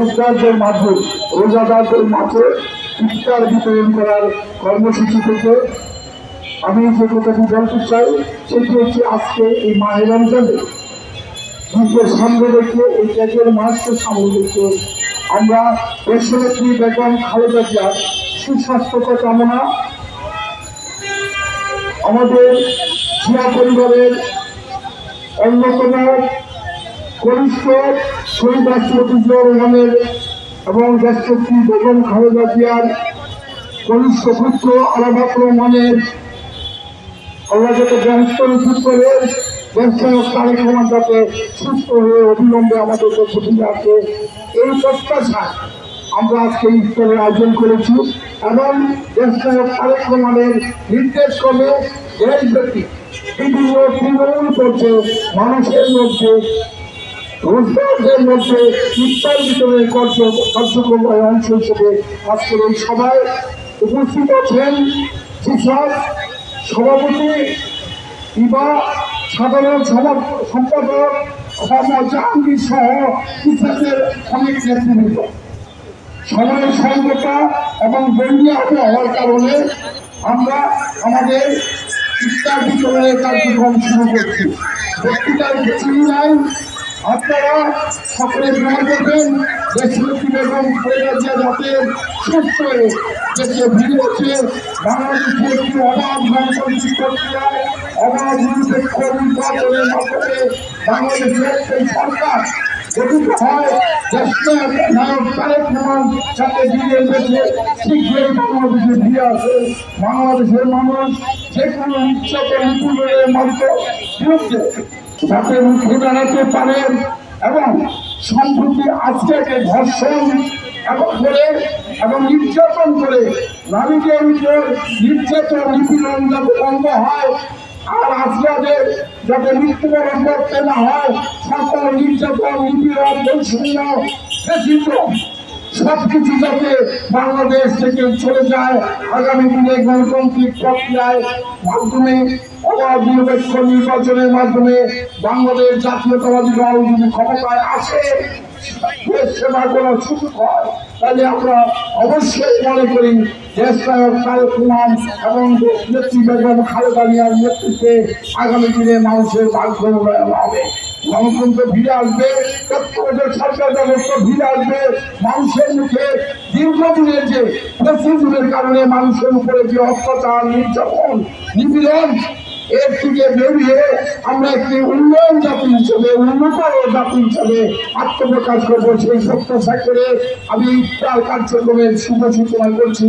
রোজগারদের মাঝে রোজাদারদের মাঝে ইফতার বিতরণ করার কর্মসূচি থেকে আমি যে কথাটি বলতে চাই সেটি হচ্ছে আজকে এই মাহে রমজানে ঈদের সামনে রেখে এই ত্যাগের মাসকে সামনে রেখে আমরা দেশনেত্রী বেগম খালেদা জিয়ার সুস্বাস্থ্যকর কামনা, আমাদের জিয়া পরিবারের অন্যতম কনিষ্ঠ শহীদ রাষ্ট্রপতি জিয়াউর রহমানের এবং দেশনেত্রী বেগম খালেদা জিয়ার কনিষ্ঠ পুত্র আরাফাত রহমানের আল্লাহ যাতে ব্যস্ত নিশ্চিত করে দেশনায়ক তারেক রহমান যাতে সুস্থ হয়ে অবিলম্বে আমাদের দেশে ফিরে আসে এই প্রত্যাশায় আমরা আজকে ইফতারের আয়োজন করেছি এবং দেশনায়ক তারেক রহমানের নির্দেশ ক্রমে দেশব্যাপী বিভিন্ন তৃণমূল পর্যায়ে মানুষের মধ্যে রোজগারদের মধ্যে ইফতার বিতরণের কার্যক্রমের অংশ হিসেবে আজকের এই সভায় উপস্থিত আছেন কৃষক সভাপতি ইবা সাধারণ সম্পাদক জাহাঙ্গীর সহ কৃষকের অনেক নেতৃবৃন্দ। সময়ের সংকটা এবং বন্যা আবহাওয়ার কারণে আমরা আমাদের ইফতার বিতরণের কার্যক্রম শুরু করছি। বক্তৃতার কিছুই নাই, আপনারা সকলে গ্রহণ করবেন। দেশনেত্রী বেগম খালেদা জিয়া যাতে সুস্থ হয়ে দেশে ফিরে আসে, বাংলাদেশের একটি অবাধ গণতান্ত্রিক প্রক্রিয়ায় অবাধ নিরপেক্ষ নির্বাচনের মাধ্যমে বাংলাদেশের এই সরকার গঠিত হয়। দেশনায়ক তারেক রহমান যাতে ফিরে এসেছে শীঘ্রই বাংলাদেশে ফিরে আসে, বাংলাদেশের মানুষ যে কোনো নির্যাতন নিপীড়নের বিরুদ্ধে যাতে মুখে দাঁড়াতে পারেন এবং সম্প্রতি আজকে ধর্ষণ এবং নির্যাতন করে নারীদের উপর নির্যাতন নিপীড়ন যাতে বন্ধ হয় আর আজকে যাতে মৃত্যুবরণ করতে না হয়, সকল নির্যাতন নিপীড়ন বৈষম্য সবকিছু যাতে বাংলাদেশ থেকে চলে যায়, আগামী দিনে গণতান্ত্রিক প্রক্রিয়ায় মাধ্যমে অবাধ নিরপেক্ষ নির্বাচনের মাধ্যমে বাংলাদেশ জাতীয়তাবাদী দল যদি ক্ষমতায় আসে, দেশ সেবা করার সুযোগ হয়, তাহলে আমরা অবশ্যই মনে করি দেশনায়ক তারেক রহমান এবং দেশনেত্রী বেগম খালেদা জিয়ার নেতৃত্বে আগামী দিনে মানুষের ভাগ্য উন্নয়ন হবে, গণতন্ত্র ফিরে আসবে, তত্ত্বাবধায়ক সরকার ব্যবস্থা ফিরে আসবে। মানুষের মুখে দীর্ঘদিনের যে ফ্যাসিজমের কারণে মানুষের উপরে যে অত্যাচার নির্যাতন নিপীড়ন এর থেকে বেরিয়ে আমরা একটি উন্নয়ন জাতি হিসেবে উন্নত জাতি হিসেবে আত্মপ্রকাশ করবো। সেই প্রত্যাশা করে আমি ইফতার কার্যক্রমের শুভ সূচনা করছি।